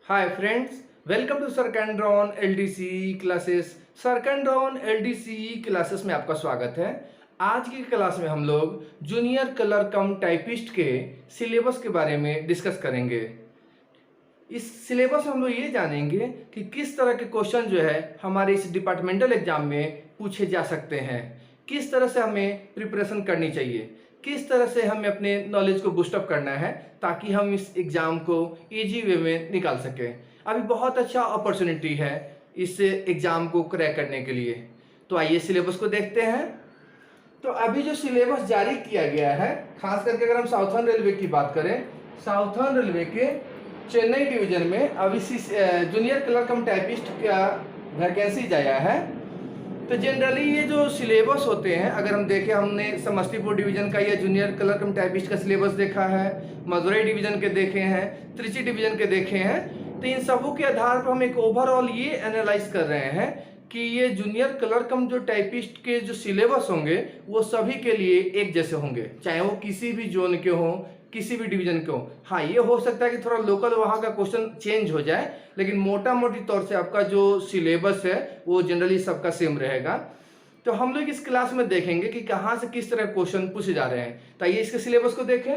Hi friends, welcome to Sarkandron LDC classes. Sarkandron LDC classes में आपका स्वागत है। आज की क्लास में हम लोग जूनियर कलर कम टाइपिस्ट के सिलेबस के बारे में डिस्कस करेंगे। इस सिलेबस में हम लोग ये जानेंगे कि किस तरह के क्वेश्चन जो है हमारे इस डिपार्टमेंटल एग्जाम में पूछे जा सकते हैं, किस तरह से हमें प्रिपरेशन करनी चाहिए, किस तरह से हमें अपने नॉलेज को बूस्टअप करना है ताकि हम इस एग्ज़ाम को इजी वे में निकाल सकें। अभी बहुत अच्छा अपॉर्चुनिटी है इस एग्ज़ाम को क्रैक करने के लिए। तो आइए सिलेबस को देखते हैं। तो अभी जो सिलेबस जारी किया गया है, खास करके अगर हम साउथर्न रेलवे की बात करें, साउथर्न रेलवे के चेन्नई डिवीजन में अभी जूनियर क्लर्क कम टाइपिस्ट का वैकेंसी आया है। तो जनरली ये जो सिलेबस होते हैं, अगर हम देखें, हमने समस्तीपुर डिवीजन का या जूनियर क्लर्क कम टाइपिस्ट का सिलेबस देखा है, मदुरई डिवीजन के देखे हैं, त्रिची डिवीजन के देखे हैं। तो इन सबों के आधार पर हम एक ओवरऑल ये एनालाइज कर रहे हैं कि ये जूनियर क्लर्क कम जो टाइपिस्ट के जो सिलेबस होंगे वो सभी के लिए एक जैसे होंगे, चाहे वो किसी भी जोन के हों, किसी भी डिवीजन के हो। हाँ, ये हो सकता है कि थोड़ा लोकल वहाँ का क्वेश्चन चेंज हो जाए, लेकिन मोटा मोटी तौर से आपका जो सिलेबस है वो जनरली सबका सेम रहेगा। तो हम लोग इस क्लास में देखेंगे कि कहाँ से किस तरह क्वेश्चन पूछे जा रहे हैं। तो आइए इसके सिलेबस को देखें।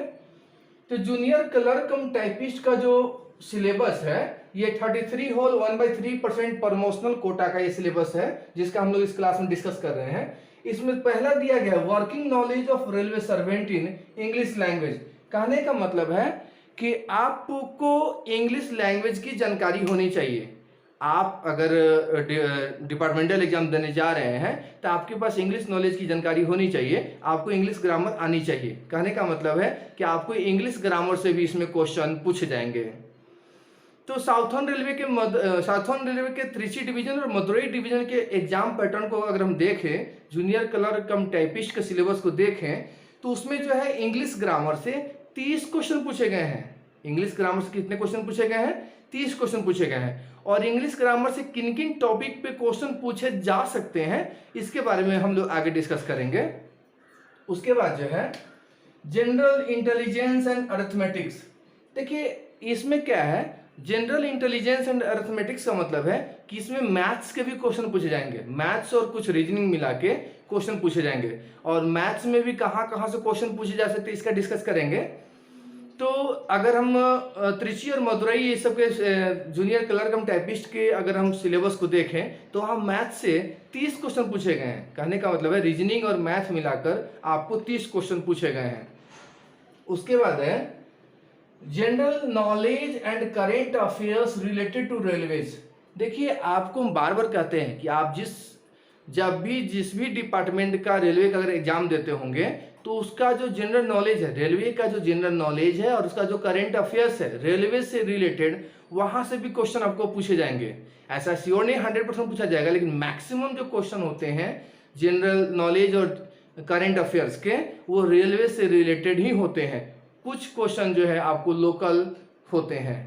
तो जूनियर क्लर्क कम टाइपिस्ट का जो सिलेबस है ये 33 होल 1/3% प्रमोशनल कोटा का ये सिलेबस है, जिसका हम लोग इस क्लास में डिस्कस कर रहे हैं। इसमें पहला दिया गया है working knowledge of railway servant in English language. कहने का मतलब है कि आपको इंग्लिश लैंग्वेज की जानकारी होनी चाहिए। आप अगर डिपार्टमेंटल एग्जाम देने जा रहे हैं तो आपके पास इंग्लिश नॉलेज की जानकारी होनी चाहिए, आपको इंग्लिश ग्रामर आनी चाहिए। कहने का मतलब है कि आपको इंग्लिश ग्रामर से भी इसमें क्वेश्चन पूछे जाएंगे। तो साउथर्न रेलवे के त्रिची डिवीजन और मदुरई डिवीजन के एग्जाम पैटर्न को अगर हम देखें, जूनियर क्लर्क कम टाइपिस्ट के सिलेबस को देखें, तो उसमें जो है इंग्लिश ग्रामर से 30 क्वेश्चन पूछे गए हैं। इंग्लिश ग्रामर से कितने क्वेश्चन पूछे गए हैं? 30 क्वेश्चन पूछे गए हैं। और इंग्लिश ग्रामर से किन किन टॉपिक पे क्वेश्चन पूछे जा सकते हैं इसके बारे में हम लोग आगे डिस्कस करेंगे। उसके बाद जो है जनरल इंटेलिजेंस एंड अरिथमेटिक्स। देखिए इसमें क्या है, जनरल इंटेलिजेंस एंड अरिथमेटिक्स का मतलब है कि इसमें मैथ्स के भी क्वेश्चन पूछे जाएंगे। मैथ्स और कुछ रीजनिंग मिला के क्वेश्चन पूछे जाएंगे, और मैथ्स में भी कहाँ कहाँ से क्वेश्चन पूछे जा सकते हैं इसका डिस्कस करेंगे। तो अगर हम त्रिची और मदुरई ये सब के जूनियर क्लर्क कम टाइपिस्ट के अगर हम सिलेबस को देखें तो हम मैथ से 30 क्वेश्चन पूछे गए हैं। कहने का मतलब है रीजनिंग और मैथ मिलाकर आपको 30 क्वेश्चन पूछे गए हैं। उसके बाद है general knowledge and current affairs related to railways. देखिए आपको हम बार बार कहते हैं कि आप जिस भी डिपार्टमेंट का रेलवे का अगर एग्जाम देते होंगे तो उसका जो जनरल नॉलेज है, रेलवे का जो जनरल नॉलेज है और उसका जो करेंट अफेयर्स है रेलवे से रिलेटेड, वहां से भी क्वेश्चन आपको पूछे जाएंगे। ऐसा श्योर नहीं 100% पूछा जाएगा, लेकिन मैक्सिमम जो क्वेश्चन होते हैं जनरल नॉलेज और करेंट अफेयर्स के वो रेलवे से रिलेटेड ही होते हैं। कुछ क्वेश्चन जो है आपको लोकल होते हैं।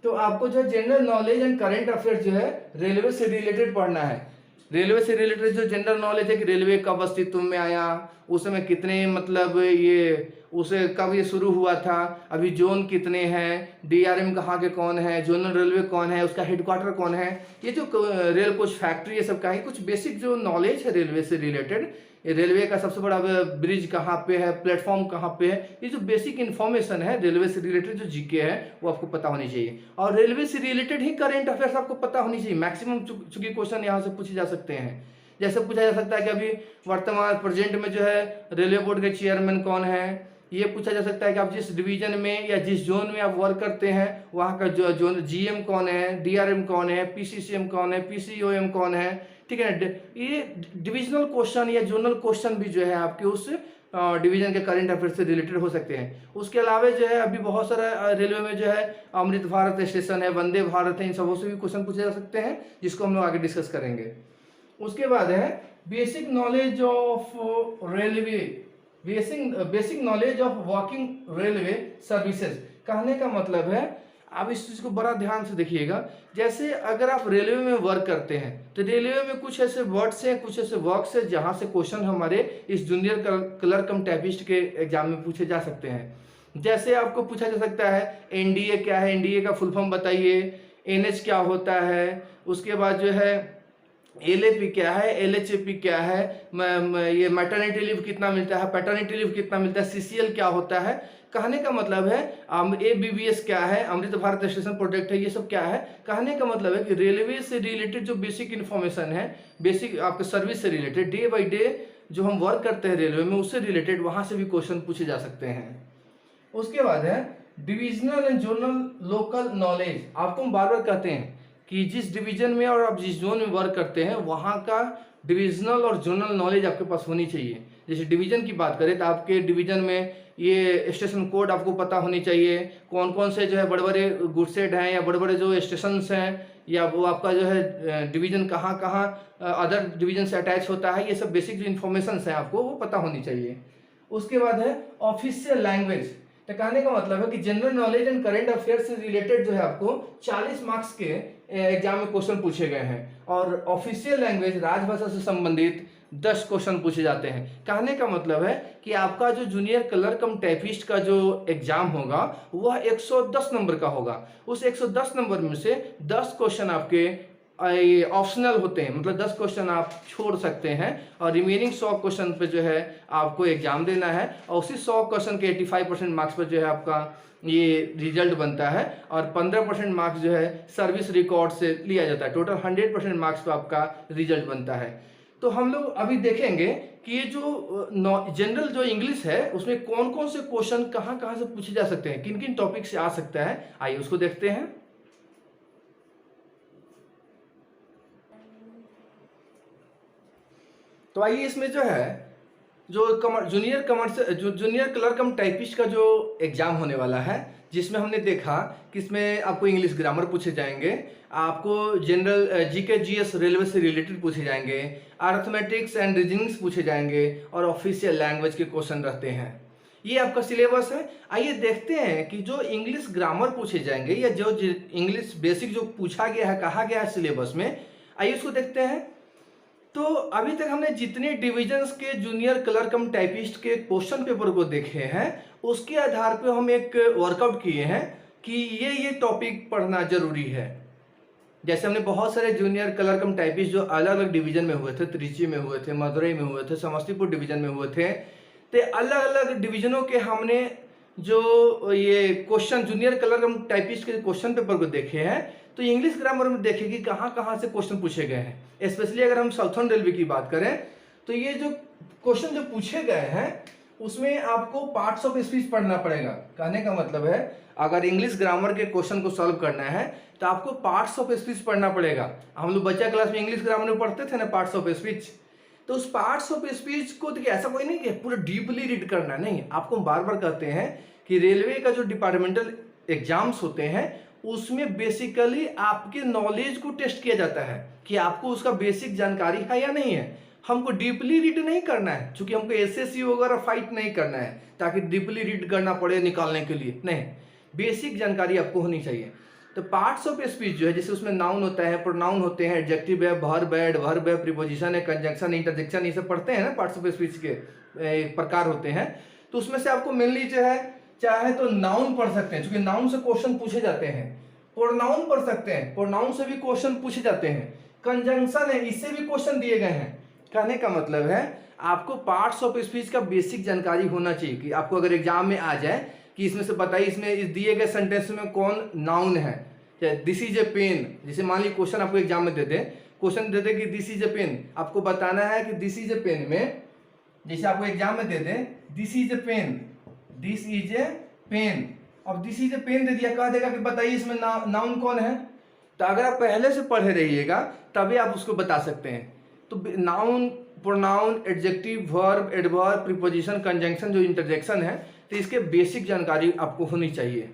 तो आपको जो general knowledge and current affairs जो है रेलवे से रिलेटेड पढ़ना है। रेलवे से रिलेटेड जो जनरल नॉलेज है कि रेलवे कब अस्तित्व में आया, उस समय कितने मतलब ये उसे कब ये शुरू हुआ था, अभी जोन कितने हैं, डीआरएम कहाँ के कौन है, जोनल रेलवे कौन है, उसका हेडक्वार्टर कौन है, ये जो रेल कोच फैक्ट्री ये सब का है, कुछ बेसिक जो नॉलेज है रेलवे से रिलेटेड, रेलवे का सबसे बड़ा ब्रिज कहाँ पे है, प्लेटफॉर्म कहाँ पे है, ये जो बेसिक इन्फॉर्मेशन है रेलवे से रिलेटेड जो जीके है वो आपको पता होनी चाहिए। और रेलवे से रिलेटेड ही करेंट अफेयर्स आपको पता होनी चाहिए। मैक्सिमम चूंकि क्वेश्चन यहाँ से पूछे जा सकते हैं। जैसे पूछा जा सकता है कि अभी वर्तमान प्रेजेंट में जो है रेलवे बोर्ड के चेयरमैन कौन है, ये पूछा जा सकता है कि आप जिस डिवीजन में या जिस जोन में आप वर्क करते हैं वहाँ का जो जोन जीएम कौन है, डीआरएम कौन है, पीसीसीएम कौन है, पीसीओएम कौन है, ठीक है ना। ये डिविजनल क्वेश्चन या जोनल क्वेश्चन भी जो है आपके उस डिवीजन के करंट अफेयर से रिलेटेड हो सकते हैं। उसके अलावा जो है अभी बहुत सारा रेलवे में जो है अमृत भारत स्टेशन है, वंदे भारत है, इन सबों से भी क्वेश्चन पूछे जा सकते हैं, जिसको हम लोग आगे डिस्कस करेंगे। उसके बाद है basic knowledge of railway, basic knowledge of working railway services. कहने का मतलब है आप इस चीज को बड़ा ध्यान से देखिएगा। जैसे अगर आप रेलवे में वर्क करते हैं तो रेलवे में कुछ ऐसे वर्ड्स हैं, कुछ ऐसे वर्क्स हैं जहां से क्वेश्चन हमारे इस जूनियर क्लर्क कम टाइपिस्ट के एग्जाम में पूछे जा सकते हैं। जैसे आपको पूछा जा सकता है एनडीए क्या है, एनडीए का फुल फॉर्म बताइए, एनएच क्या होता है, उसके बाद जो है एलएपी क्या है, एलएचएपी क्या है, ये मैटरनिटी लीव कितना मिलता है, पैटर्निटी लीव कितना मिलता है, सीसीएल क्या होता है। कहने का मतलब है एबीबीएस क्या है, अमृत भारत स्टेशन प्रोजेक्ट है, ये सब क्या है। कहने का मतलब है कि रेलवे से रिलेटेड जो बेसिक इन्फॉर्मेशन है, बेसिक आपके सर्विस से रिलेटेड, डे बाई डे जो हम वर्क करते हैं रेलवे में, उससे रिलेटेड वहां से भी क्वेश्चन पूछे जा सकते हैं। उसके बाद है divisional and zonal local knowledge. आपको हम बार बार कहते हैं कि जिस डिवीजन में और आप जिस जोन में वर्क करते हैं वहाँ का डिविजनल और जोनल नॉलेज आपके पास होनी चाहिए। जैसे डिवीजन की बात करें तो आपके डिवीजन में ये स्टेशन कोड आपको पता होनी चाहिए, कौन कौन से जो है बड़े बड़े गुडसेट हैं या बड़े बड़े जो स्टेशन हैं, या वो आपका जो है डिवीजन कहाँ कहाँ अदर डिवीजन से अटैच होता है, ये सब बेसिक जो इन्फॉर्मेशन है आपको वो पता होनी चाहिए। उसके बाद है ऑफिशियल लैंग्वेज। तो कहने का मतलब है कि general knowledge and current affair से रिलेटेड जो है आपको 40 मार्क्स के एग्जाम में क्वेश्चन पूछे गए हैं, और ऑफिशियल लैंग्वेज राजभाषा से संबंधित 10 क्वेश्चन पूछे जाते हैं। कहने का मतलब है कि आपका जो जूनियर क्लर्क कम टाइपिस्ट का जो एग्जाम होगा वह 110 नंबर का होगा। उस 110 नंबर में से 10 क्वेश्चन आपके ऑप्शनल होते हैं, मतलब 10 क्वेश्चन आप छोड़ सकते हैं, और रिमेनिंग 100 क्वेश्चन पे जो है आपको एग्जाम देना है, और उसी 100 क्वेश्चन के 85% मार्क्स पर जो है आपका ये रिजल्ट बनता है, और 15% मार्क्स जो है सर्विस रिकॉर्ड से लिया जाता है। टोटल 100% मार्क्स पर आपका रिजल्ट बनता है। तो हम लोग अभी देखेंगे कि ये जो जनरल जो इंग्लिश है उसमें कौन कौन से क्वेश्चन कहाँ कहाँ से पूछे जा सकते हैं, किन किन टॉपिक से आ सकता है, आइए उसको देखते हैं। तो आइए इसमें जो है जो जूनियर क्लर्क कम टाइपिस्ट का जो एग्जाम होने वाला है, जिसमें हमने देखा कि इसमें आपको इंग्लिश ग्रामर पूछे जाएंगे, आपको जनरल जीके जीएस रेलवे से रिलेटेड पूछे जाएंगे, अर्थमेटिक्स एंड रीजनिंग्स पूछे जाएंगे, और ऑफिशियल लैंग्वेज के क्वेश्चन रहते हैं। ये आपका सिलेबस है। आइए देखते हैं कि जो इंग्लिश ग्रामर पूछे जाएंगे या जो इंग्लिश बेसिक जो पूछा गया है, कहा गया है सिलेबस में, आइए उसको देखते हैं। तो अभी तक हमने जितने डिविजन्स के जूनियर क्लर्क कम टाइपिस्ट के क्वेश्चन पेपर को देखे हैं, उसके आधार पे हम एक वर्कआउट किए हैं कि ये टॉपिक पढ़ना जरूरी है। जैसे हमने बहुत सारे जूनियर क्लर्क कम टाइपिस्ट जो अलग अलग डिवीजन में हुए थे, त्रिची में हुए थे, मदुरई में हुए थे, समस्तीपुर डिवीजन में हुए थे, तो अलग अलग डिवीजनों के हमने जो ये question junior clerk cum typist के क्वेश्चन पेपर को देखे हैं, तो इंग्लिश ग्रामर में देखें कि कहाँ कहाँ से क्वेश्चन पूछे गए हैं। स्पेशली अगर हम साउथर्न रेलवे की बात करें तो ये जो क्वेश्चन जो पूछे गए हैं उसमें आपको पार्ट्स ऑफ स्पीच पढ़ना पड़ेगा। कहने का मतलब है अगर इंग्लिश ग्रामर के क्वेश्चन को सॉल्व करना है तो आपको पार्ट्स ऑफ स्पीच पढ़ना पड़ेगा। हम लोग बच्चा क्लास में इंग्लिश ग्रामर में पढ़ते थे ना पार्ट्स ऑफ स्पीच, तो उस पार्ट्स ऑफ स्पीच को देखिए ऐसा कोई नहीं कि पूरा डीपली रीड करना, नहीं। आपको बार बार कहते हैं कि रेलवे का जो डिपार्टमेंटल एग्जाम्स होते हैं उसमें बेसिकली आपके नॉलेज को टेस्ट किया जाता है कि आपको उसका बेसिक जानकारी है या नहीं है। हमको डीपली रीड नहीं करना है, क्योंकि हमको एसएससी वगैरह फाइट नहीं करना है ताकि डीपली रीड करना पड़े निकालने के लिए, नहीं। बेसिक जानकारी आपको होनी चाहिए। तो पार्ट्स ऑफ स्पीच जो है, जैसे उसमें नाउन होता है, प्रोनाउन होते हैं, एडजेक्टिव है, वर्ब है, एडवर्ब है, प्रीपोजिशन है, कंजंक्शन, इंटरजेक्शन, ये सब पढ़ते हैं ना, पार्ट्स ऑफ स्पीच के प्रकार होते हैं। तो उसमें से आपको मेनली जो है चाहे तो नाउन पढ़ सकते हैं, क्योंकि नाउन से क्वेश्चन पूछे जाते हैं। प्रोनाउन पढ़ सकते हैं, प्रोनाउन से भी क्वेश्चन पूछे जाते हैं। कंजंक्शन है, इससे भी क्वेश्चन दिए गए हैं। कहने का मतलब है आपको पार्ट्स ऑफ स्पीच का बेसिक जानकारी होना चाहिए कि आपको अगर एग्जाम में आ जाए कि इसमें से बताइए इसमें इस दिए गए सेंटेंस में कौन नाउन है। दिस इज ए पेन, जैसे मान लीजिए क्वेश्चन आपको एग्जाम में देते, क्वेश्चन देते कि दिस इज ए पेन, आपको बताना है कि दिस इज ए पेन में, जैसे आपको एग्जाम में दे दे this is a pen, this is a pen, अब दिस इज ए पेन दे दिया, कह देगा कि बताइए इसमें नाउन कौन है। तो अगर आप पहले से पढ़े रहिएगा तभी आप उसको बता सकते हैं। तो noun, pronoun, adjective, verb, adverb, preposition, conjunction, जो इंटरजेक्शन है, तो इसके बेसिक जानकारी आपको होनी चाहिए।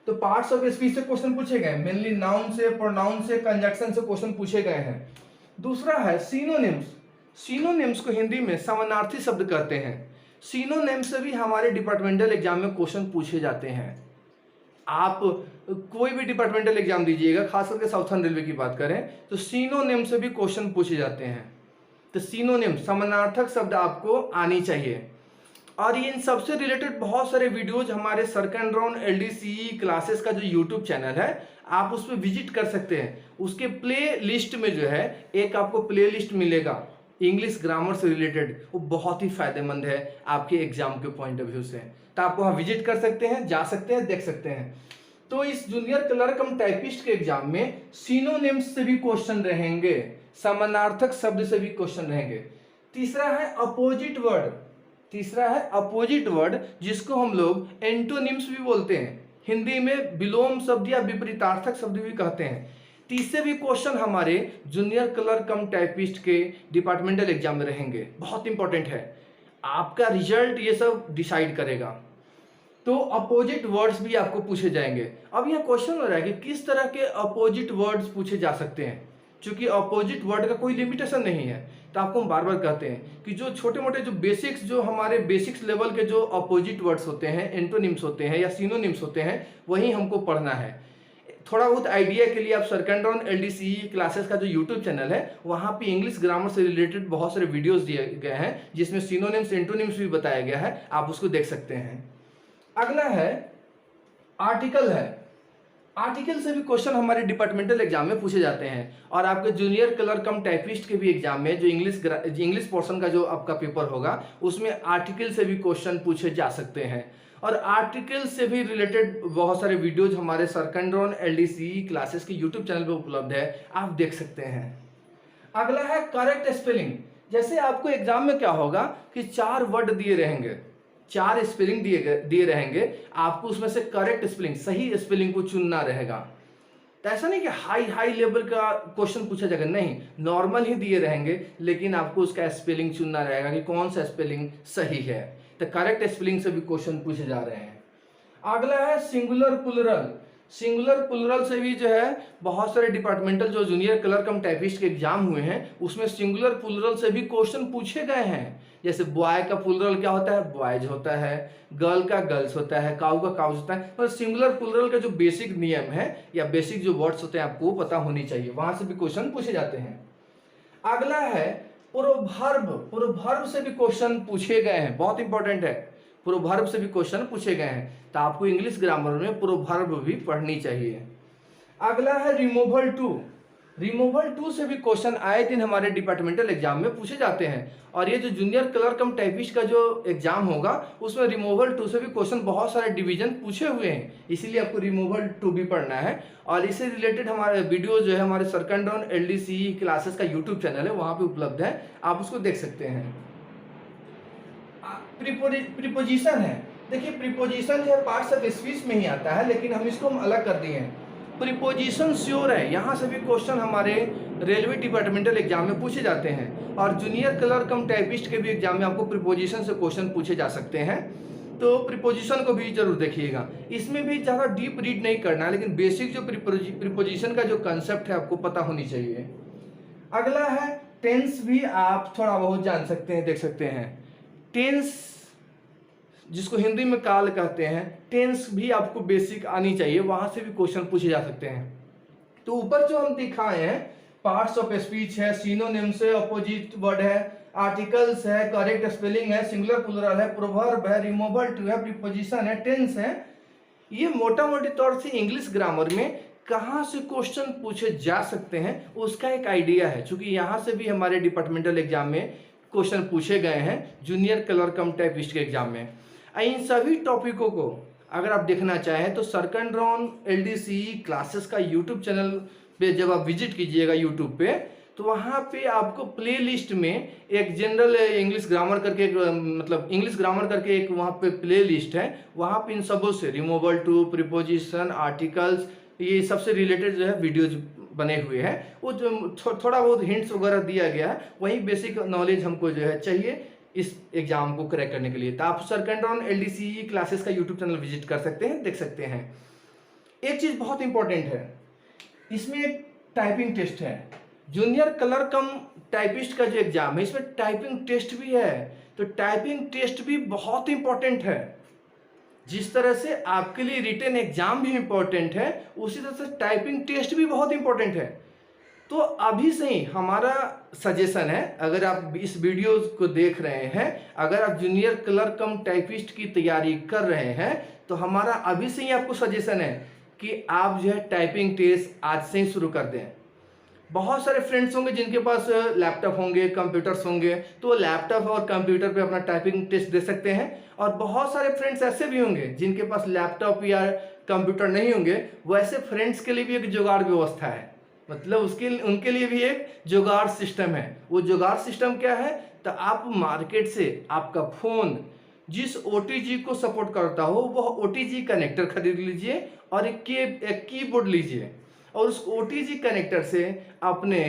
तो पार्ट्स ऑफ स्पीच से क्वेश्चन पूछे गए, मेनली नाउन से, प्रोनाउन से, कंजंक्शन से क्वेश्चन पूछे गए हैं। दूसरा है सिनोनिम्स। सिनोनिम्स को हिंदी में समानार्थी शब्द कहते हैं। सिनोनिम्स से भी हमारे डिपार्टमेंटल एग्जाम में क्वेश्चन पूछे जाते हैं। आप कोई भी डिपार्टमेंटल एग्जाम दीजिएगा, खास करके साउथर्न रेलवे की बात करें, तो सिनोनिम से भी क्वेश्चन पूछे जाते हैं। तो सिनोनिम समानार्थक शब्द आपको आनी चाहिए। और इन सबसे रिलेटेड बहुत सारे वीडियोज हमारे सर्कैंड्रॉन एलडीसी क्लासेस का जो यूट्यूब चैनल है, आप उस पर विजिट कर सकते हैं। उसके प्ले लिस्ट में जो है एक आपको प्ले लिस्ट मिलेगा इंग्लिश ग्रामर से रिलेटेड, वो बहुत ही फायदेमंद है आपके एग्जाम के पॉइंट ऑफ व्यू से। तो आप वहाँ विजिट कर सकते हैं, जा सकते हैं, देख सकते हैं। तो इस जूनियर क्लर्क कम टाइपिस्ट के एग्जाम में सिनोनिम्स से भी क्वेश्चन रहेंगे, समानार्थक शब्द से भी क्वेश्चन रहेंगे। तीसरा है अपोजिट वर्ड, तीसरा है अपोजिट वर्ड, जिसको हम लोग एंटोनिम्स भी बोलते हैं, हिंदी में विलोम शब्द या विपरीतार्थक शब्द भी कहते हैं। तीसरे भी क्वेश्चन हमारे जूनियर क्लर्क कम टाइपिस्ट के डिपार्टमेंटल एग्जाम में रहेंगे, बहुत इंपॉर्टेंट है, आपका रिजल्ट ये सब डिसाइड करेगा। तो अपोजिट वर्ड्स भी आपको पूछे जाएंगे। अब यहाँ क्वेश्चन हो रहा है कि किस तरह के अपोजिट वर्ड्स पूछे जा सकते हैं, क्योंकि अपोजिट वर्ड का कोई लिमिटेशन नहीं है। तो आपको हम बार बार कहते हैं कि जो छोटे मोटे जो बेसिक्स, जो हमारे बेसिक्स लेवल के जो अपोजिट वर्ड्स होते हैं, एंटोनिम्स होते हैं या सिनोनिम्स होते हैं, वही हमको पढ़ना है। थोड़ा बहुत आइडिया के लिए आप सर्कैंड्रॉन एलडीसी क्लासेस का जो यूट्यूब चैनल है, वहाँ पे इंग्लिश ग्रामर से रिलेटेड बहुत सारे वीडियोस दिए गए हैं, जिसमें सिनोनिम्स एंटोनिम्स भी बताया गया है, आप उसको देख सकते हैं। अगला है आर्टिकल है। आर्टिकल से भी क्वेश्चन हमारे डिपार्टमेंटल एग्जाम में पूछे जाते हैं, और आपके जूनियर क्लर्क कम टाइपिस्ट के भी एग्जाम में जो इंग्लिश पोर्शन का जो आपका पेपर होगा, उसमें आर्टिकल से भी क्वेश्चन पूछे जा सकते हैं। और आर्टिकल से भी रिलेटेड बहुत सारे वीडियोज हमारे सर्कैंड्रॉन एलडीसी क्लासेस के यूट्यूब चैनल पर उपलब्ध है, आप देख सकते हैं। अगला है करेक्ट स्पेलिंग। जैसे आपको एग्जाम में क्या होगा कि 4 वर्ड दिए रहेंगे, 4 स्पेलिंग दिए रहेंगे, आपको उसमें से करेक्ट स्पेलिंग, सही स्पेलिंग को चुनना रहेगा। तो ऐसा नहीं कि हाई लेवल का क्वेश्चन पूछा जाएगा, नहीं, नॉर्मल ही दिए रहेंगे, लेकिन आपको उसका स्पेलिंग चुनना रहेगा कि कौन सा स्पेलिंग सही है। तो करेक्ट स्पेलिंग से भी क्वेश्चन पूछे जा रहे हैं। अगला है सिंगुलर प्लूरल। सिंगुलर प्लूरल से भी जो है बहुत सारे डिपार्टमेंटल जो जूनियर क्लर्क कम टाइपिस्ट के एग्जाम हुए हैं, उसमें सिंगुलर प्लूरल से भी क्वेश्चन पूछे गए हैं। जैसे बॉय का प्लूरल क्या होता है, बॉयज होता है, गर्ल का गर्ल्स होता है, काऊ का काउज होता है। तो सिंगुलर प्लूरल का जो बेसिक नियम है या बेसिक जो वर्ड्स होते हैं, आपको पता होनी चाहिए, वहां से भी क्वेश्चन पूछे जाते हैं। अगला है प्रोवर्ब। प्रोवर्ब से भी क्वेश्चन पूछे गए हैं, बहुत इंपॉर्टेंट है, प्रोवर्ब से भी क्वेश्चन पूछे गए हैं, तो आपको इंग्लिश ग्रामर में प्रोवर्ब भी पढ़नी चाहिए। अगला है रिमूवल टू। रिमूवल टू से भी क्वेश्चन आए दिन हमारे डिपार्टमेंटल एग्जाम में पूछे जाते हैं, और ये जो जूनियर क्लर्क कम टाइपिस्ट का जो एग्जाम होगा, उसमें रिमूवल टू से भी क्वेश्चन बहुत सारे डिवीजन पूछे हुए हैं, इसीलिए आपको रिमूवल टू भी पढ़ना है। और इससे रिलेटेड हमारे वीडियो जो है हमारे सर्कैंड्रॉन एलडीसी क्लासेस का यूट्यूब चैनल है, वहाँ पे उपलब्ध है, आप उसको देख सकते हैं। प्रीपोजिशन है। देखिए प्रीपोजिशन जो है पार्ट्स ऑफ स्पीच में ही आता है, लेकिन हम इसको अलग कर दिए हैं। प्रीपोजिशन श्योर है, यहाँ से भी क्वेश्चन हमारे रेलवे डिपार्टमेंटल एग्जाम में पूछे जाते हैं, और जूनियर क्लर्क कम टाइपिस्ट के भी एग्जाम में आपको प्रीपोजिशन से क्वेश्चन पूछे जा सकते हैं। तो प्रीपोजिशन को भी जरूर देखिएगा, इसमें भी ज़्यादा डीप रीड नहीं करना है, लेकिन बेसिक जो प्रीपोजिशन का जो कंसेप्ट है आपको पता होनी चाहिए। अगला है टेंस, भी आप थोड़ा बहुत जान सकते हैं, देख सकते हैं। टेंस जिसको हिंदी में काल कहते हैं, टेंस भी आपको बेसिक आनी चाहिए, वहां से भी क्वेश्चन पूछे जा सकते हैं। तो ऊपर जो हम दिखाए हैं, पार्ट्स ऑफ स्पीच है, सिनोनिम्स है, अपोजिट वर्ड है, आर्टिकल्स है, करेक्ट स्पेलिंग है, सिंगुलर प्लूरल है, प्रोवर्ब है, रिमूवल टू है, प्रीपोजिशन है, टेंस है, ये मोटा मोटी तौर से इंग्लिश ग्रामर में कहाँ से क्वेश्चन पूछे जा सकते हैं उसका एक आइडिया है, क्योंकि यहाँ से भी हमारे डिपार्टमेंटल एग्जाम में क्वेश्चन पूछे गए हैं जूनियर क्लर्क कम टाइपिस्ट के एग्जाम में। इन सभी टॉपिकों को अगर आप देखना चाहें तो सर्कैंड्रॉन एलडीसी क्लासेस का यूट्यूब चैनल पे जब आप विजिट कीजिएगा यूट्यूब पे, तो वहाँ पे आपको प्ले लिस्ट में एक जनरल इंग्लिश ग्रामर करके एक मतलब इंग्लिश ग्रामर करके एक वहाँ पे प्ले लिस्ट है, वहाँ पे इन सबों से रिमूवल टू, प्रीपोजिशन, आर्टिकल्स, ये सबसे रिलेटेड जो है वीडियोज बने हुए हैं। वो जो थोड़ा बहुत हिंट्स वगैरह दिया गया है, वही बेसिक नॉलेज हमको जो है चाहिए इस एग्जाम को क्रैक करने के लिए। तो आप सर्कैंड्रॉन एलडीसी क्लासेस का यूट्यूब चैनल विजिट कर सकते हैं, देख सकते हैं। एक चीज बहुत इंपॉर्टेंट है, इसमें एक टाइपिंग टेस्ट है। जूनियर क्लर्क कम टाइपिस्ट का जो एग्जाम है, इसमें टाइपिंग टेस्ट भी है। तो टाइपिंग टेस्ट भी बहुत इंपॉर्टेंट है। जिस तरह से आपके लिए रिटन एग्जाम भी इंपॉर्टेंट है, उसी तरह से टाइपिंग टेस्ट भी बहुत इंपॉर्टेंट है। तो अभी से ही हमारा सजेशन है, अगर आप इस वीडियो को देख रहे हैं, अगर आप जूनियर क्लर्क कम टाइपिस्ट की तैयारी कर रहे हैं, तो हमारा अभी से ही आपको सजेशन है कि आप जो है टाइपिंग टेस्ट आज से ही शुरू कर दें। बहुत सारे फ्रेंड्स होंगे जिनके पास लैपटॉप होंगे, कंप्यूटर्स होंगे, तो वो लैपटॉप और कंप्यूटर पे अपना टाइपिंग टेस्ट दे सकते हैं। और बहुत सारे फ्रेंड्स ऐसे भी होंगे जिनके पास लैपटॉप या कंप्यूटर नहीं होंगे, वैसे फ्रेंड्स के लिए भी एक जुगाड़ व्यवस्था है, मतलब उनके लिए भी एक जुगाड़ सिस्टम है। वो जुगाड़ सिस्टम क्या है, तो आप मार्केट से आपका फ़ोन जिस OTG को सपोर्ट करता हो वह OTG कनेक्टर खरीद लीजिए और एक कीबोर्ड लीजिए और उस OTG कनेक्टर से अपने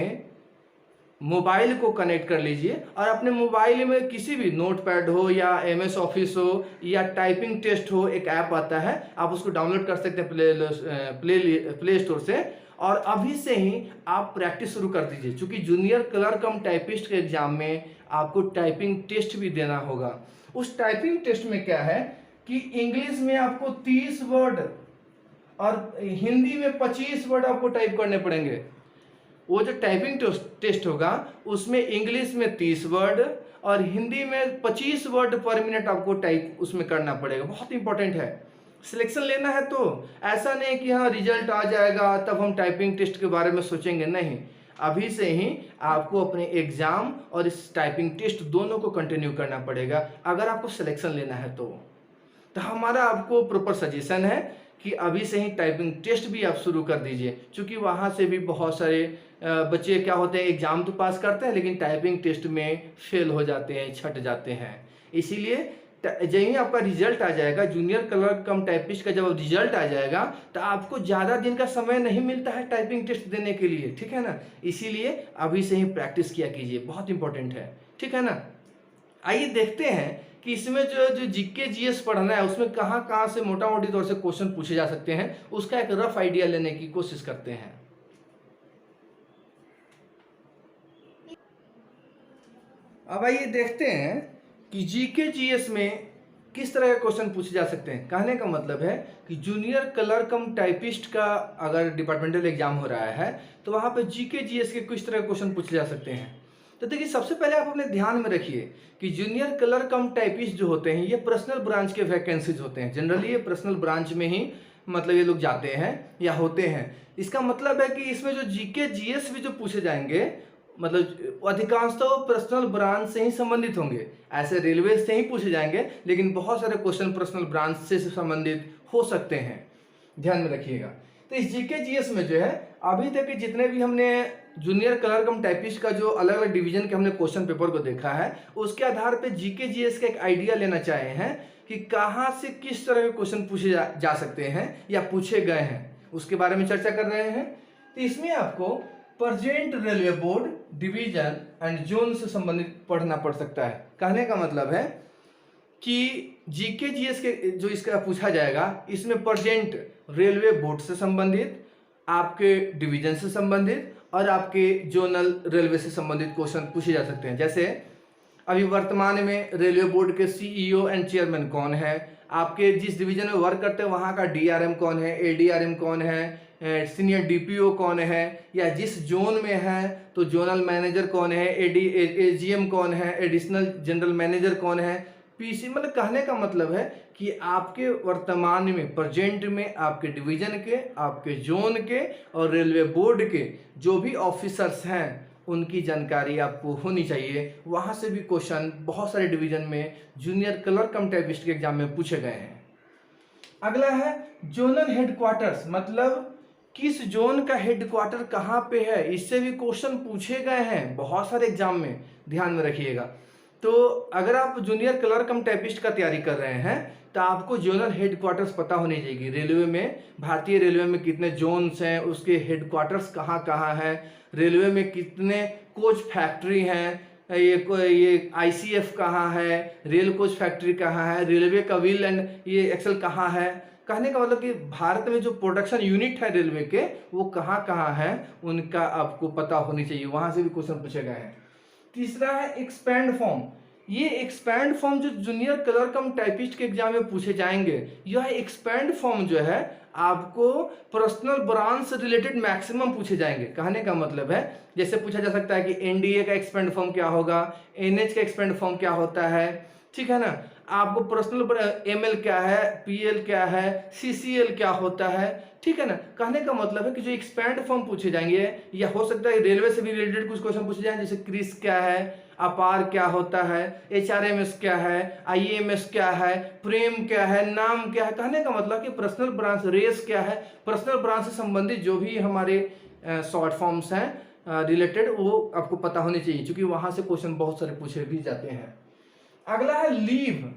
मोबाइल को कनेक्ट कर लीजिए और अपने मोबाइल में किसी भी नोटपैड हो या MS ऑफिस हो या टाइपिंग टेस्ट हो, एक ऐप आता है, आप उसको डाउनलोड कर सकते हैं प्ले स्टोर से। और अभी से ही आप प्रैक्टिस शुरू कर दीजिए, क्योंकि जूनियर क्लर्क कम टाइपिस्ट के एग्जाम में आपको टाइपिंग टेस्ट भी देना होगा। उस टाइपिंग टेस्ट में क्या है कि इंग्लिश में आपको 30 वर्ड और हिंदी में 25 वर्ड आपको टाइप करने पड़ेंगे। वो जो टाइपिंग टेस्ट होगा उसमें इंग्लिश में 30 वर्ड और हिंदी में 25 वर्ड पर मिनट आपको टाइप उसमें करना पड़ेगा। बहुत इंपॉर्टेंट है। सिलेक्शन लेना है तो ऐसा नहीं कि हाँ रिजल्ट आ जाएगा तब हम टाइपिंग टेस्ट के बारे में सोचेंगे, नहीं, अभी से ही आपको अपने एग्जाम और इस टाइपिंग टेस्ट दोनों को कंटिन्यू करना पड़ेगा अगर आपको सिलेक्शन लेना है तो हमारा आपको प्रॉपर सजेशन है कि अभी से ही टाइपिंग टेस्ट भी आप शुरू कर दीजिए, क्योंकि वहाँ से भी बहुत सारे बच्चे क्या होते हैं, एग्जाम तो पास करते हैं लेकिन टाइपिंग टेस्ट में फेल हो जाते हैं, छट जाते हैं। इसीलिए जब ही आपका रिजल्ट आ जाएगा, जूनियर क्लर्क कम टाइपिस्ट का जब रिजल्ट आ जाएगा तो आपको ज़्यादा दिन का समय नहीं मिलता है टाइपिंग टेस्ट देने के लिए, ठीक है ना। इसीलिए अभी से ही प्रैक्टिस किया कीजिए, बहुत इंपॉर्टेंट है, ठीक है ना। आइए देखते हैं कि इसमें जो जीके जीएस पढ़ना है उसमें कहाँ कहाँ से मोटा मोटी तौर से क्वेश्चन पूछे जा सकते हैं, उसका एक रफ आइडिया लेने की कोशिश करते हैं। अब आइए देखते हैं कि जीके जीएस में किस तरह के क्वेश्चन पूछे जा सकते हैं। कहने का मतलब है कि जूनियर क्लर्क कम टाइपिस्ट का अगर डिपार्टमेंटल एग्जाम हो रहा है तो वहाँ पे जीके जीएस के किस तरह के क्वेश्चन पूछे जा सकते हैं। तो देखिए, सबसे पहले आप अपने ध्यान में रखिए कि जूनियर क्लर्क कम टाइपिस्ट जो होते हैं ये पर्सनल ब्रांच के वैकेंसीज होते हैं। जनरली ये पर्सनल ब्रांच में ही मतलब ये लोग जाते हैं या होते हैं। इसका मतलब है कि इसमें जो जीके जीएस भी जो पूछे जाएंगे मतलब अधिकांशतः वो पर्सनल ब्रांच से ही संबंधित होंगे। ऐसे रेलवे से ही पूछे जाएंगे लेकिन बहुत सारे क्वेश्चन पर्सनल ब्रांच से संबंधित हो सकते हैं, ध्यान में रखिएगा। तो इस जीके जीएस में जो है अभी तक के जितने भी हमने जूनियर क्लर्क कम टाइपिस्ट का जो अलग अलग डिवीजन के हमने क्वेश्चन पेपर को देखा है, उसके आधार पे जीके जीएस का एक आइडिया लेना चाहे हैं कि कहाँ से किस तरह के क्वेश्चन पूछे जा सकते हैं या पूछे गए हैं, उसके बारे में चर्चा कर रहे हैं। तो इसमें आपको present railway board division and zone से संबंधित पढ़ना पड़ सकता है। कहने का मतलब है कि जीके जीएस के जो इसका पूछा जाएगा इसमें प्रेजेंट रेलवे बोर्ड से संबंधित, आपके डिवीजन से संबंधित और आपके जोनल रेलवे से संबंधित क्वेश्चन पूछे जा सकते हैं। जैसे अभी वर्तमान में रेलवे बोर्ड के CEO एंड चेयरमैन कौन है, आपके जिस डिवीजन में वर्क करते हैं वहाँ का DRM कौन है, ADRM कौन है, सीनियर DPO कौन है, या जिस जोन में है तो जोनल मैनेजर कौन है, AGM कौन है, एडिशनल जनरल मैनेजर कौन है, PC। मतलब कहने का मतलब है कि आपके वर्तमान में प्रेजेंट में आपके डिवीजन के, आपके जोन के और रेलवे बोर्ड के जो भी ऑफिसर्स हैं उनकी जानकारी आपको होनी चाहिए। वहाँ से भी क्वेश्चन बहुत सारे डिवीजन में जूनियर क्लर्क कम टाइपिस्ट के एग्जाम में पूछे गए हैं। अगला है जोनल हेडक्वार्टर्स, मतलब किस जोन का हेडक्वार्टर कहाँ पे है, इससे भी क्वेश्चन पूछे गए हैं बहुत सारे एग्जाम में, ध्यान में रखिएगा। तो अगर आप जूनियर क्लर्क कम टाइपिस्ट का तैयारी कर रहे हैं तो आपको जोनल हेडक्वार्टर्स पता होनी चाहिए। रेलवे में, भारतीय रेलवे में कितने जोन्स हैं, उसके हेडक्वार्टर्स कहाँ कहाँ हैं, रेलवे में कितने कोच फैक्ट्री हैं, ये ICF कहाँ है, रेल कोच फैक्ट्री कहाँ है, रेलवे का व्हील एंड ये एक्सल कहाँ है। कहने का मतलब कि भारत में जो प्रोडक्शन यूनिट है रेलवे के वो कहाँ कहाँ है उनका आपको पता होनी चाहिए, वहाँ से भी क्वेश्चन पूछे गए हैं। तीसरा है एक्सपेंड फॉर्म। ये एक्सपैंड फॉर्म जो जूनियर क्लर्क कम टाइपिस्ट के एग्जाम में पूछे जाएंगे, यह एक्सपैंड फॉर्म जो है आपको पर्सनल ब्रांच से रिलेटेड मैक्सिमम पूछे जाएंगे। कहने का मतलब है, जैसे पूछा जा सकता है कि एनडीए का एक्सपेंड फॉर्म क्या होगा, एनएच का एक्सपेंड फॉर्म क्या होता है, ठीक है ना। आपको पर्सनल एमएल क्या है, पीएल क्या है, सीसीएल क्या होता है, ठीक है ना। कहने का मतलब है कि जो एक्सपेंड फॉर्म पूछे जाएंगे, या हो सकता है रेलवे से भी रिलेटेड कुछ क्वेश्चन पूछे जाएंगे, जैसे क्रिस क्या है, अपार क्या होता है, एचआरएमएस क्या है, आईएमएस क्या है, प्रेम क्या है, नाम क्या है। कहने का मतलब कि पर्सनल ब्रांच, रेस क्या है, पर्सनल ब्रांच से संबंधित जो भी हमारे शॉर्ट फॉर्म्स हैं रिलेटेड, वो आपको पता होने चाहिए, क्योंकि वहां से क्वेश्चन बहुत सारे पूछे भी जाते हैं। अगला है लीव।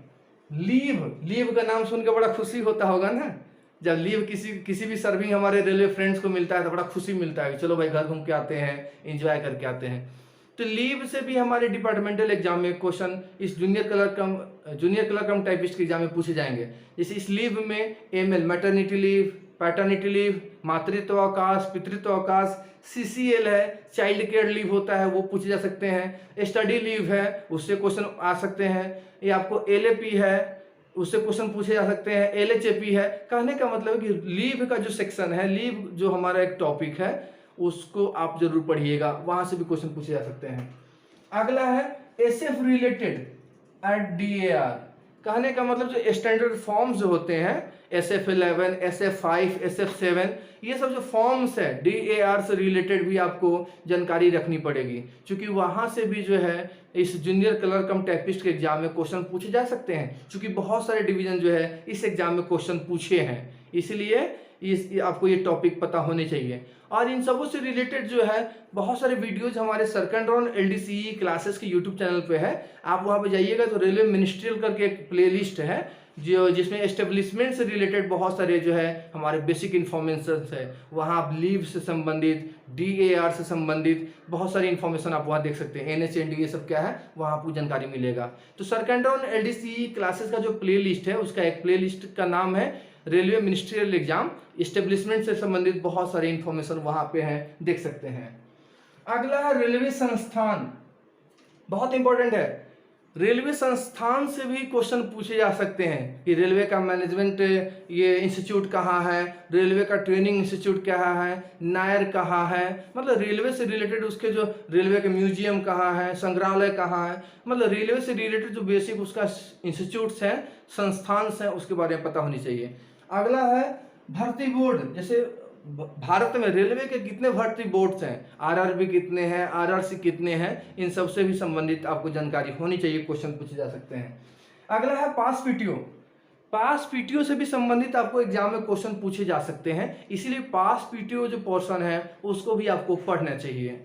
लीव का नाम सुन के बड़ा खुशी होता होगा ना। जब लीव किसी भी सर्विंग हमारे रेलवे फ्रेंड्स को मिलता है तो बड़ा खुशी मिलता है कि चलो भाई घर घूम के आते हैं, एंजॉय करके आते हैं। तो लीव से भी हमारे डिपार्टमेंटल एग्जाम में क्वेश्चन इस जूनियर क्लर्क कम टाइपिस्ट के एग्जाम में पूछे जाएंगे। जैसे इस लीव में ML maternity leave, paternity leave, मातृत्व अवकाश, पितृत्व अवकाश, सीसीएल है, चाइल्ड केयर लीव होता है, वो पूछे जा सकते हैं। स्टडी लीव है, उससे क्वेश्चन आ सकते हैं। ये आपको एलएपी है, उससे क्वेश्चन पूछे जा सकते हैं। एलएचएपी है। कहने का मतलब है कि लीव का जो सेक्शन है, लीव जो हमारा एक टॉपिक है, उसको आप जरूर पढ़िएगा, वहां से भी क्वेश्चन पूछे जा सकते हैं। अगला है एसएफ रिलेटेड एट डीएआर। कहने का मतलब जो स्टैंडर्ड फॉर्म्स जो होते हैं, SF11, SF5, SF7, ये सब जो फॉर्म्स है डीएआर से रिलेटेड भी आपको जानकारी रखनी पड़ेगी, क्योंकि वहां से भी जो है इस जूनियर क्लर्क कम टाइपिस्ट के एग्जाम में क्वेश्चन पूछे जा सकते हैं, क्योंकि बहुत सारे डिवीजन जो है इस एग्जाम में क्वेश्चन पूछे हैं, इसलिए आपको ये टॉपिक पता होने चाहिए। और इन सबों से रिलेटेड जो है बहुत सारे वीडियोज हमारे सर्कन ड्रोन LDCE क्लासेस के यूट्यूब चैनल पे है, आप वहाँ पे जाइएगा तो रेलवे मिनिस्ट्रियल करके एक प्लेलिस्ट है जो जिसमें एस्टेब्लिशमेंट से रिलेटेड बहुत सारे जो है हमारे बेसिक इन्फॉर्मेशन है, वहाँ आप लीव से संबंधित, DAR से संबंधित बहुत सारी इन्फॉर्मेशन आप वहाँ देख सकते हैं। NH NDA सब क्या है वहाँ आपको जानकारी मिलेगा। तो सर्कन ड्रोन LDCE क्लासेस का जो प्ले लिस्ट है, उसका एक प्ले लिस्ट का नाम है रेलवे मिनिस्ट्रियल एग्जाम, एस्टेब्लिशमेंट से संबंधित बहुत सारे इन्फॉर्मेशन वहाँ पे है, देख सकते हैं। अगला है रेलवे संस्थान, बहुत इंपॉर्टेंट है। रेलवे संस्थान से भी क्वेश्चन पूछे जा सकते हैं कि रेलवे का मैनेजमेंट ये इंस्टीट्यूट कहाँ है, रेलवे का ट्रेनिंग इंस्टीट्यूट क्या है, नायर कहाँ है, मतलब रेलवे से रिलेटेड उसके जो रेलवे के म्यूजियम कहाँ है, संग्रहालय कहाँ है, मतलब रेलवे से रिलेटेड जो बेसिक उसका इंस्टीट्यूट्स हैं, संस्थान हैं, उसके बारे में पता होनी चाहिए। अगला है भर्ती बोर्ड। जैसे भारत में रेलवे के कितने भर्ती बोर्ड्स हैं, आरआरबी कितने हैं, आरआरसी कितने हैं, इन सब से भी संबंधित आपको जानकारी होनी चाहिए, क्वेश्चन पूछे जा सकते हैं। अगला है पास पीटीओ। पास पीटीओ से भी संबंधित आपको एग्जाम में क्वेश्चन पूछे जा सकते हैं, इसीलिए पास पीटीओ जो पोर्शन है उसको भी आपको पढ़ना चाहिए।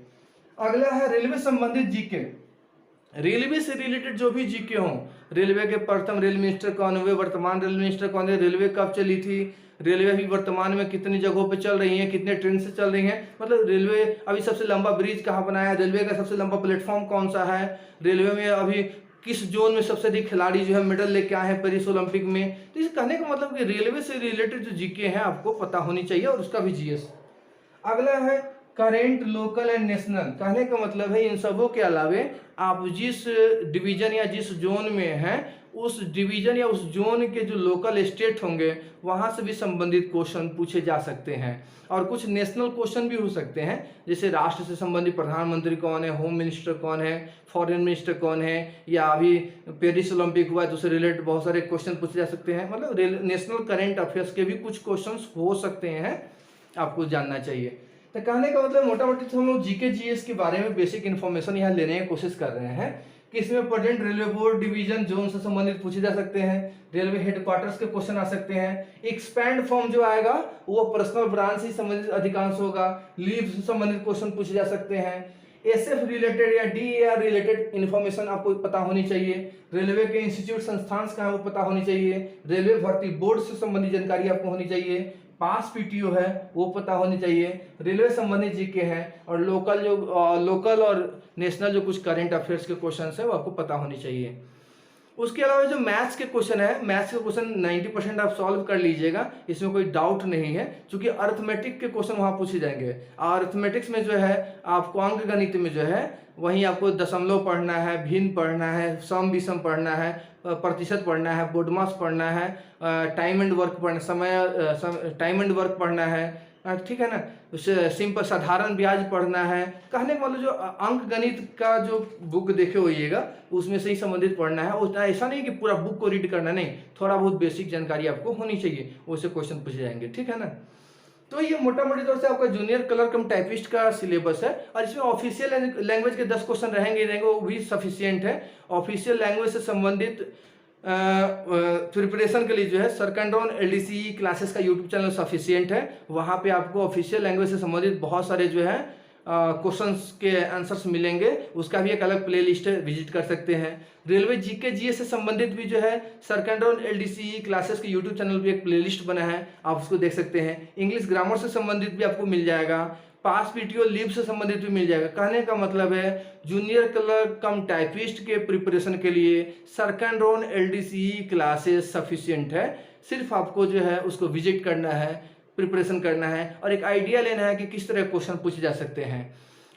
अगला है रेलवे संबंधित जीके। रेलवे से रिलेटेड जो भी जीके हों, रेलवे के प्रथम रेल मिनिस्टर कौन हुए, वर्तमान रेल मिनिस्टर कौन है, रेलवे कब चली थी, रेलवे भी वर्तमान में कितनी जगहों पे चल रही है, कितने ट्रेन से चल रही हैं, मतलब रेलवे अभी सबसे लंबा ब्रिज कहाँ बनाया है, रेलवे का सबसे लंबा प्लेटफॉर्म कौन सा है, रेलवे में अभी किस जोन में सबसे अधिक खिलाड़ी जो है मेडल लेके आए हैं पेरिस ओलंपिक में। तो इस कहने का मतलब कि रेलवे से रिलेटेड जो जीके हैं आपको पता होनी चाहिए, और उसका भी जीएस। अगला है करेंट, लोकल एंड नेशनल। कहने का मतलब है इन सबों के अलावे आप जिस डिवीजन या जिस जोन में हैं, उस डिवीजन या उस जोन के जो लोकल स्टेट होंगे वहां से भी संबंधित क्वेश्चन पूछे जा सकते हैं, और कुछ नेशनल क्वेश्चन भी हो सकते हैं, जैसे राष्ट्र से संबंधित प्रधानमंत्री कौन है, होम मिनिस्टर कौन है, फॉरेन मिनिस्टर कौन है, या अभी पेरिस ओलंपिक हुआ है तो उससे रिलेटेड बहुत सारे क्वेश्चन पूछे जा सकते हैं। मतलब नेशनल करेंट अफेयर्स के भी कुछ क्वेश्चन हो सकते हैं, आपको जानना चाहिए। तो कहने का मतलब मोटा मोटी तो हम लोग जीके जीएस के बारे में बेसिक इन्फॉर्मेशन यहाँ लेने की कोशिश कर रहे हैं कि इसमें present railway board, division, zone से संबंधित पूछे जा सकते हैं, रेलवे हेडक्वार्टर्स के क्वेश्चन आ सकते हैं, एक्सपैंड फॉर्म जो आएगा वो पर्सनल ब्रांच से संबंधित अधिकांश होगा, लीव से संबंधित क्वेश्चन पूछे जा सकते हैं, एसएफ रिलेटेड या डीएआर रिलेटेड इन्फॉर्मेशन आपको पता होनी चाहिए, रेलवे के इंस्टीट्यूट संस्थान कहाँ वो पता होनी चाहिए, रेलवे भर्ती बोर्ड से संबंधित जानकारी आपको होनी चाहिए, पास पीटीओ है वो पता होनी चाहिए, रेलवे संबंधित जीके हैं, और लोकल और नेशनल जो कुछ करंट अफेयर्स के क्वेश्चन है वो आपको पता होनी चाहिए। उसके अलावा जो मैथ्स के क्वेश्चन है, मैथ्स के क्वेश्चन 90% आप सॉल्व कर लीजिएगा, इसमें कोई डाउट नहीं है, क्योंकि अर्थमेटिक के क्वेश्चन वहां पूछे जाएंगे। अर्थमेटिक्स में जो है आपको अंक गणित में जो है वहीं आपको दशमलव पढ़ना है, भिन्न पढ़ना है, सम विषम पढ़ना है, प्रतिशत पढ़ना है, बोडमास पढ़ना है, टाइम एंड वर्क पढ़ना टाइम एंड वर्क पढ़ना है, ठीक है ना। उसे सिंपल साधारण ब्याज पढ़ना है। कहने का मतलब जो अंक गणित का जो बुक देखे होइएगा उसमें से ही संबंधित पढ़ना है। उतना ऐसा नहीं कि पूरा बुक को रीड करना, नहीं, थोड़ा बहुत बेसिक जानकारी आपको होनी चाहिए, उससे क्वेश्चन पूछे जाएंगे, ठीक है ना। तो ये मोटा मोटी तौर से आपका जूनियर कलर कम टाइपिस्ट का सिलेबस है, और इसमें ऑफिशियल लैंग्वेज के 10 क्वेश्चन रहेंगे, वो भी सफिशियंट है। ऑफिशियल लैंग्वेज से संबंधित प्रिपरेशन के लिए जो है सरकंड्रॉन एलडीसी क्लासेस का यूट्यूब चैनल सफिशियंट है। वहाँ पे आपको ऑफिशियल लैंग्वेज से संबंधित बहुत सारे जो है क्वेश्चंस के आंसर्स मिलेंगे, उसका भी एक अलग प्लेलिस्ट है, विजिट कर सकते हैं। रेलवे जीके जीएस से संबंधित भी जो है सरकंड्रॉन एलडीसी क्लासेस के यूट्यूब चैनल पे एक प्लेलिस्ट बना है, आप उसको देख सकते हैं। इंग्लिश ग्रामर से संबंधित भी आपको मिल जाएगा, पास पीटीओ लीव से संबंधित भी मिल जाएगा। कहने का मतलब है जूनियर कलर कम टाइपिस्ट के प्रिपरेशन के लिए सरकंड्रॉन एलडीसी क्लासेस सफिशिएंट है। सिर्फ आपको जो है उसको विजिट करना है, प्रिपरेशन करना है, और एक आइडिया लेना है कि किस तरह क्वेश्चन पूछे जा सकते हैं।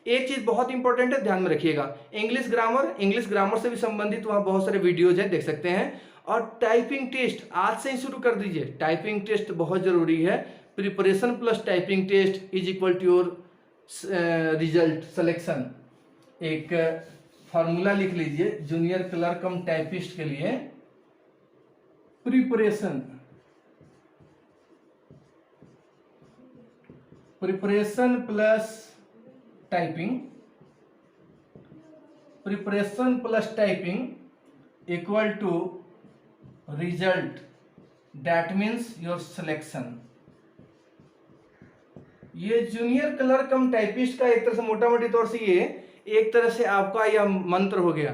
एक चीज बहुत इंपॉर्टेंट है, ध्यान में रखिएगा, इंग्लिश ग्रामर से भी संबंधित वहाँ बहुत सारे वीडियोज है, देख सकते हैं। और टाइपिंग टेस्ट आज से ही शुरू कर दीजिए, टाइपिंग टेस्ट बहुत जरूरी है। Preparation plus typing test is equal to your result selection. एक फॉर्मूला लिख लीजिए जूनियर क्लर्क कम टाइपिस्ट के लिए, preparation plus typing equal to result, that means your selection. ये जूनियर क्लर्क कम टाइपिस्ट का एक तरह से मोटा मोटी तौर से ये एक तरह से आपका यह मंत्र हो गया,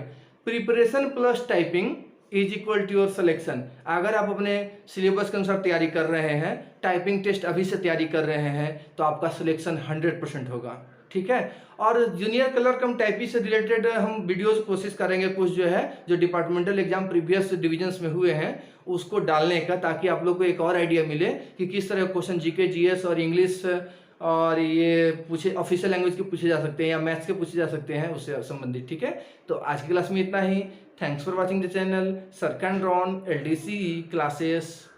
preparation plus typing is equal to your selection. अगर आप अपने सिलेबस के अनुसार तैयारी कर रहे हैं, टाइपिंग टेस्ट अभी से तैयारी कर रहे हैं, तो आपका सिलेक्शन 100% होगा, ठीक है। और जूनियर कलर कम टाइपिस्ट से रिलेटेड हम वीडियोस कोशिश करेंगे, कुछ जो है जो डिपार्टमेंटल एग्जाम प्रीवियस डिविजन्स में हुए हैं उसको डालने का, ताकि आप लोग को एक और आइडिया मिले कि किस तरह क्वेश्चन जीके जीएस और इंग्लिश और ये पूछे ऑफिशियल लैंग्वेज के पूछे जा सकते हैं या मैथ्स के पूछे जा सकते हैं, उससे संबंधित, ठीक है। तो आज की क्लास में इतना ही। Thanks for watching the channel सरकंड्रॉन एलडीसी क्लासेस।